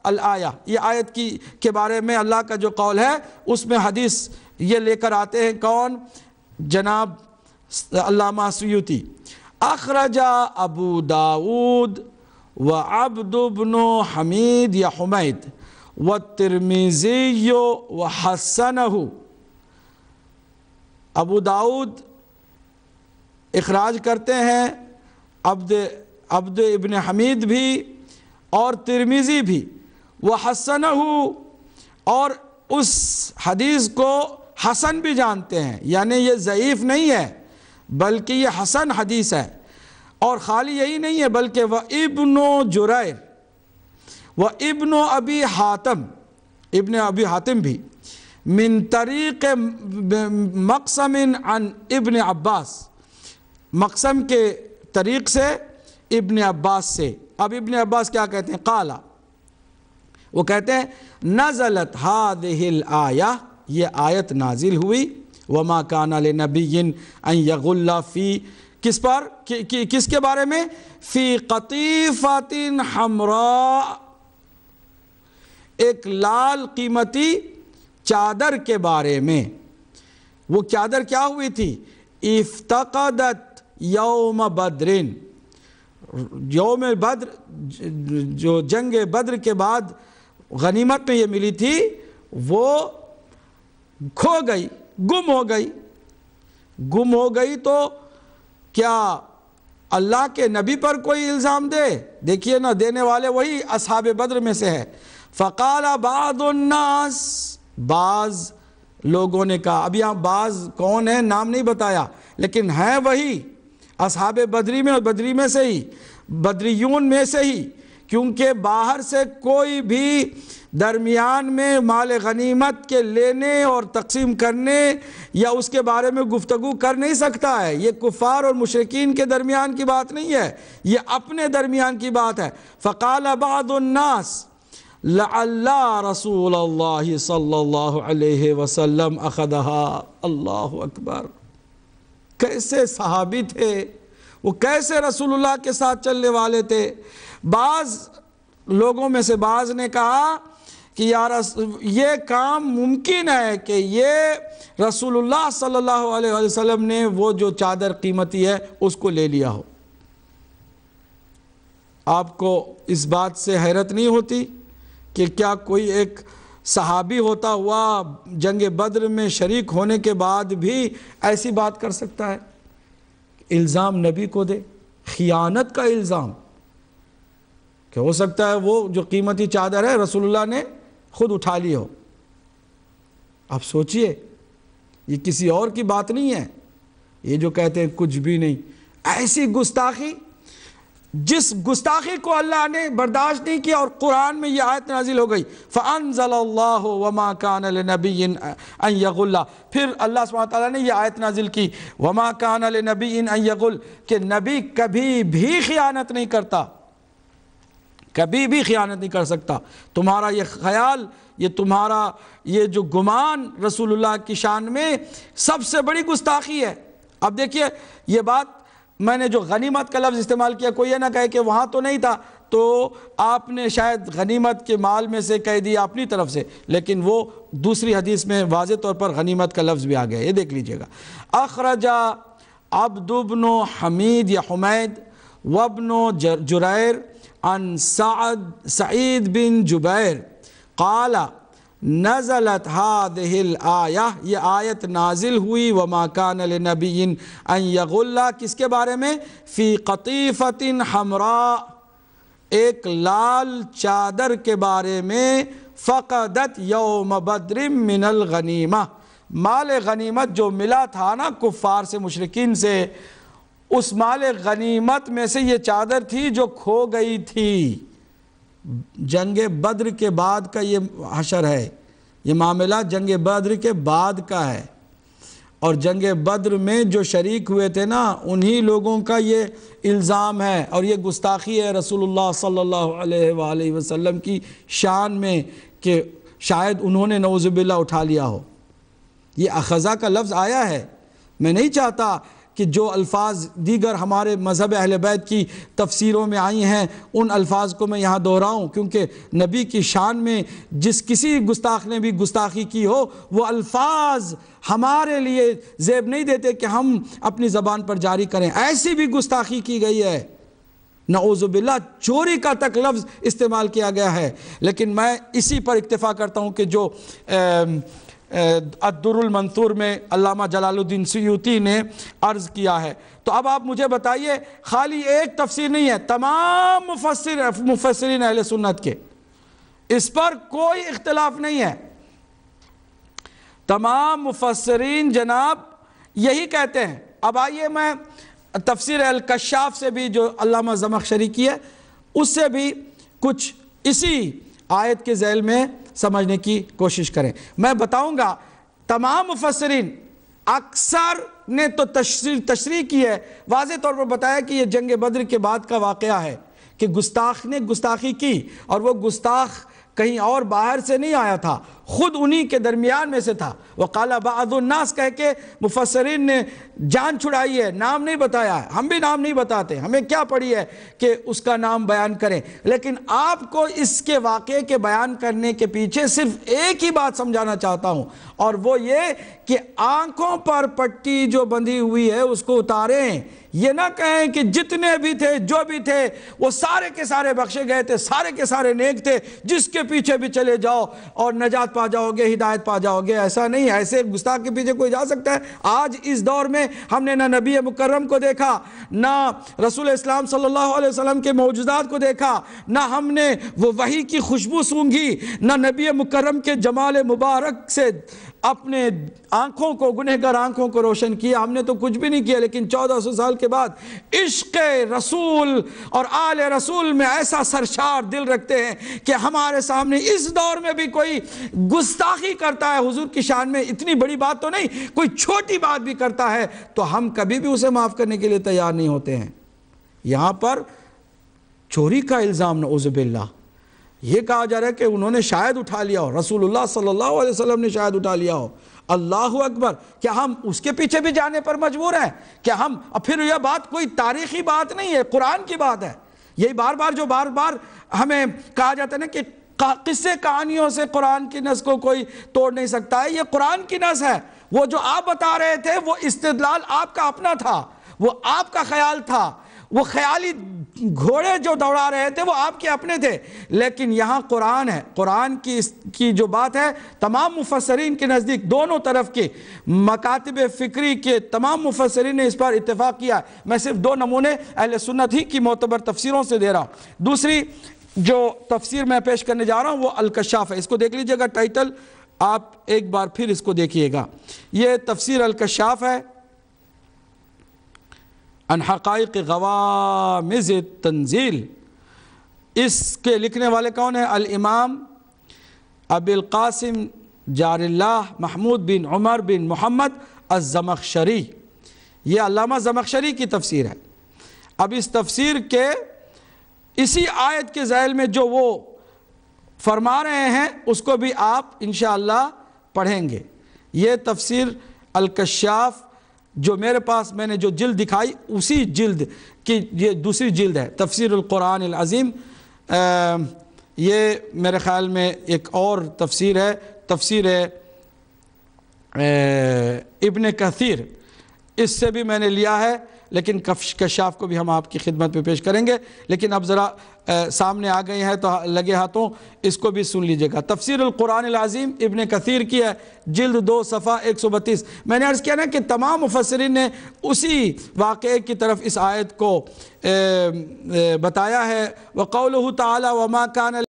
الآیہ، یہ آیت کے بارے میں اللہ کا جو قول ہے اس میں حدیث یہ لے کر آتے ہیں کون؟ جناب علامہ سیوطی۔ اخرج ابو داود وعبد بن حمید یا حمید والترمذی وحسنہ، ابو داود اخراج کرتے ہیں، عبد ابن حمید بھی اور ترمذی بھی، وحسنہ، اور اس حدیث کو حسن بھی جانتے ہیں، یعنی یہ ضعیف نہیں ہے بلکہ یہ حسن حدیث ہے۔ اور خالی یہی نہیں ہے بلکہ وابن جریر وابن ابی حاتم، ابن ابی حاتم بھی، من طریق مقسم عن ابن عباس، مقسم کے طریق سے ابن عباس سے۔ اب ابن عباس کیا کہتے ہیں؟ قال، وہ کہتے ہیں نزلت هذه الآیہ، یہ آیت نازل ہوئی، وما کان لنبی ان یغل فی، کس پر؟ کس کے بارے میں؟ فی قطیفۃ حمراء، ایک لال قیمتی چادر کے بارے میں۔ وہ چادر کیا ہوئی تھی؟ افتقدت یوم بدر، یوم بدر، جو جنگ بدر کے بعد غنیمت میں یہ ملی تھی، وہ کھو گئی، گم ہو گئی۔ گم ہو گئی تو کیا اللہ کے نبی پر کوئی الزام دے؟ دیکھیے نا، دینے والے وہی اصحاب بدر میں سے ہے۔ فقال بعض الناس، بعض لوگوں نے کہا، اب یہاں بعض کون ہے نام نہیں بتایا، لیکن ہیں وہی اصحاب بدری میں، اور بدری میں سے ہی، بدریون میں سے ہی، کیونکہ باہر سے کوئی بھی درمیان میں مال غنیمت کے لینے اور تقسیم کرنے یا اس کے بارے میں گفتگو کر نہیں سکتا ہے۔ یہ کفار اور مشرکین کے درمیان کی بات نہیں ہے، یہ اپنے درمیان کی بات ہے۔ فقال بعض الناس لعل رسول اللہ صلی اللہ علیہ وسلم اخذها، اللہ اکبر، کیسے صحابی تھے وہ، کیسے رسول اللہ کے ساتھ چلنے والے تھے۔ بعض لوگوں میں سے بعض نے کہا کہ یہ کام ممکن ہے کہ یہ رسول اللہ صلی اللہ علیہ وسلم نے وہ جو چادر قیمتی ہے اس کو لے لیا ہو۔ آپ کو اس بات سے حیرت نہیں ہوتی کہ کیا کوئی ایک صحابی ہوتا ہوا جنگ بدر میں شریک ہونے کے بعد بھی ایسی بات کر سکتا ہے؟ الزام نبی کو دے، خیانت کا الزام، کہ ہو سکتا ہے وہ جو قیمتی چادر ہے رسول اللہ نے خود اٹھا لی ہو۔ اب سوچئے، یہ کسی اور کی بات نہیں ہے، یہ جو کہتے ہیں کچھ بھی نہیں، ایسی گستاخی، جس گستاخی کو اللہ نے برداشت نہیں کیا، اور قرآن میں یہ آیت نازل ہو گئی، فَأَنزَلَ اللَّهُ وَمَا كَانَ لِنَبِيٍّ أَن يَغُلَّ، پھر اللہ سبحانہ تعالیٰ نے یہ آیت نازل کی، وَمَا كَانَ لِنَبِيٍّ أَن يَغُلَّ، کہ نبی کبھی بھی خیانت نہیں کرتا، کبھی بھی خیانت نہیں کر سکتا۔ تمہارا یہ خیال، یہ تمہارا یہ جو گمان رسول اللہ کی شان میں سب سے بڑی گستاخی ہے۔ اب دیکھیے، یہ بات میں نے جو غنیمت کا لفظ استعمال کیا، کوئی یہ نہ کہے کہ وہاں تو نہیں تھا، تو آپ نے شاید غنیمت کے مال میں سے کہہ دیا اپنی طرف سے، لیکن وہ دوسری حدیث میں واضح طور پر غنیمت کا لفظ بھی آ گیا، یہ دیکھ لیجئے گا۔ اخرج عبد بن حمید یا حمید وابن جریر عن سعید بن جبیر قال نزلت هذه الآیہ، یہ آیت نازل ہوئی، وما کان لنبی ان یغل، کس کے بارے میں؟ فی قطیفۃ حمراء، ایک لال چادر کے بارے میں، فقدت یوم بدر من الغنیمہ، مال غنیمت جو ملا تھا نا کفار سے، مشرکین سے، اس مال غنیمت میں سے یہ چادر تھی جو کھو گئی تھی۔ جنگ بدر کے بعد کا یہ حشر ہے، یہ معاملہ جنگ بدر کے بعد کا ہے، اور جنگ بدر میں جو شریک ہوئے تھے نا انہی لوگوں کا یہ الزام ہے، اور یہ گستاخی ہے رسول اللہ صلی اللہ علیہ وآلہ وسلم کی شان میں کہ شاید انہوں نے نعوذ باللہ اٹھا لیا ہو۔ یہ اخذہ کا لفظ آیا ہے، میں نہیں چاہتا کہ جو الفاظ دیگر ہمارے مذہب اہل بیت کی تفسیروں میں آئی ہیں ان الفاظ کو میں یہاں دہراؤں، کیونکہ نبی کی شان میں جس کسی گستاخ نے بھی گستاخی کی ہو وہ الفاظ ہمارے لیے زیب نہیں دیتے کہ ہم اپنی زبان پر جاری کریں۔ ایسی بھی گستاخی کی گئی ہے، نعوذ باللہ، چوری کا تک لفظ استعمال کیا گیا ہے۔ لیکن میں اسی پر اکتفا کرتا ہوں کہ جو الدر المنثور میں علامہ جلال الدین سیوطی نے عرض کیا ہے۔ تو اب آپ مجھے بتائیے، خالی ایک تفسیر نہیں ہے، تمام مفسرین اہل سنت کے اس پر کوئی اختلاف نہیں ہے، تمام مفسرین جناب یہی کہتے ہیں۔ اب آئیے میں تفسیر الکشاف سے بھی جو علامہ زمخشری کی ہے اس سے بھی کچھ اسی آیت کے ذیل میں سمجھنے کی کوشش کریں۔ میں بتاؤں گا تمام مفسرین اکثر نے تو تشریح کی ہے، واضح طور پر بتایا کہ یہ جنگ بدر کے بعد کا واقعہ ہے کہ گستاخ نے گستاخی کی، اور وہ گستاخ کہیں اور باہر سے نہیں آیا تھا، خود انہی کے درمیان میں سے تھا۔ وقال بعض الناس کہہ کے مفسرین نے جان چھڑائی ہے، نام نہیں بتایا ہے، ہم بھی نام نہیں بتاتے، ہمیں کیا پڑی ہے کہ اس کا نام بیان کریں۔ لیکن آپ کو اس کے واقعے کے بیان کرنے کے پیچھے صرف ایک ہی بات سمجھانا چاہتا ہوں، اور وہ یہ کہ آنکھوں پر پٹی جو بندھی ہوئی ہے اس کو اتاریں۔ یہ نہ کہیں کہ جتنے بھی تھے جو بھی تھے وہ سارے کے سارے بخشے گئے تھے، سارے کے سارے نیک تھے، جس کے پیچھے بھی چلے جاؤ اور نجات پا جاؤ گے، ہدایت پا جاؤ گے۔ ایسا نہیں، ایسے گستاخ کے پیچھے کوئی جا سکتا ہے؟ آج اس دور میں ہم نے نہ نبی مکرم کو دیکھا، نہ رسول اسلام صلی اللہ علیہ وسلم کے معجزات کو دیکھا، نہ ہم نے وہ وحی کی خوشبو سونگھی، نہ نبی مکرم کے جمال مبارک سے اپنے آنکھوں کو، گنہگار آنکھوں کو روشن کیا۔ ہم نے تو کچھ بھی نہیں کیا، لیکن 1400 سال کے بعد عشق رسول اور آل رسول میں ایسا سرشار دل رکھتے ہیں کہ ہمارے سامنے اس دور میں بھی کوئی گستاخی کرتا ہے حضور کی شان میں، اتنی بڑی بات تو نہیں، کوئی چھوٹی بات بھی کرتا ہے تو ہم کبھی بھی اسے معاف کرنے کے لیے تیار نہیں ہوتے ہیں۔ یہاں پر چوری کا الزام نعوذ باللہ، یہ کہا جا رہا ہے کہ انہوں نے شاید اٹھا لیا ہو، رسول اللہ صلی اللہ علیہ وسلم نے شاید اٹھا لیا ہو۔ اللہ اکبر! کیا ہم اس کے پیچھے بھی جانے پر مجبور ہیں؟ کیا ہم پھر یہ بات کوئی تاریخی بات نہیں ہے، قرآن کی بات ہے۔ یہی بار بار ہمیں کہا جاتا ہے نا کہ قصے کہانیوں سے قرآن کی نس کو کوئی توڑ نہیں سکتا ہے۔ یہ قرآن کی نس ہے۔ وہ جو آپ بتا رہے تھے وہ استدلال آپ کا اپنا تھا، وہ آپ کا خیال تھا، وہ خیالی گھوڑے جو دوڑا رہے تھے وہ آپ کے اپنے تھے، لیکن یہاں قرآن ہے۔ قرآن کی جو بات ہے تمام مفسرین کے نزدیک، دونوں طرف کے مکاتب فکری کے تمام مفسرین نے اس پر اتفاق کیا ہے۔ میں صرف 2 نمونے اہل سنت ہی کی معتبر تفسیروں سے دے رہا ہوں۔ دوسری جو تفسیر میں پیش کرنے جا رہا ہوں وہ الکشاف ہے۔ اس کو دیکھ لیجئے گا، ٹائٹل آپ ایک بار پھر اس کو دیکھیے گا۔ یہ تفسیر الکشاف ہے، ان حقائق غوامض التنزیل۔ اس کے لکھنے والے کون ہیں؟ الامام ابی القاسم جار اللہ محمود بن عمر بن محمد الزمخشری۔ یہ علامہ زمخشری کی تفسیر ہے۔ اب اس تفسیر کے اسی آیت کے ذیل میں جو وہ فرما رہے ہیں اس کو بھی آپ انشاءاللہ پڑھیں گے۔ یہ تفسیر الکشاف جو میرے پاس میں نے جو جلد دکھائی اسی جلد کی یہ دوسری جلد ہے، تفسیر القرآن العظیم۔ یہ میرے خیال میں ایک اور تفسیر ہے، تفسیر ابن کثیر، اس سے بھی میں نے لیا ہے، لیکن کشاف کو بھی ہم آپ کی خدمت میں پیش کریں گے۔ لیکن اب ذرا سامنے آ گئی ہیں تو لگے ہاتھوں اس کو بھی سن لیجئے گا۔ تفسیر القرآن العظیم ابن کثیر کی ہے، جلد 2 صفحہ 132۔ میں نے عرض کیا نا کہ تمام مفسرین نے اسی واقعے کی طرف اس آیت کو بتایا ہے۔ وَقَوْلُهُ تَعَالَى وَمَا كَانَ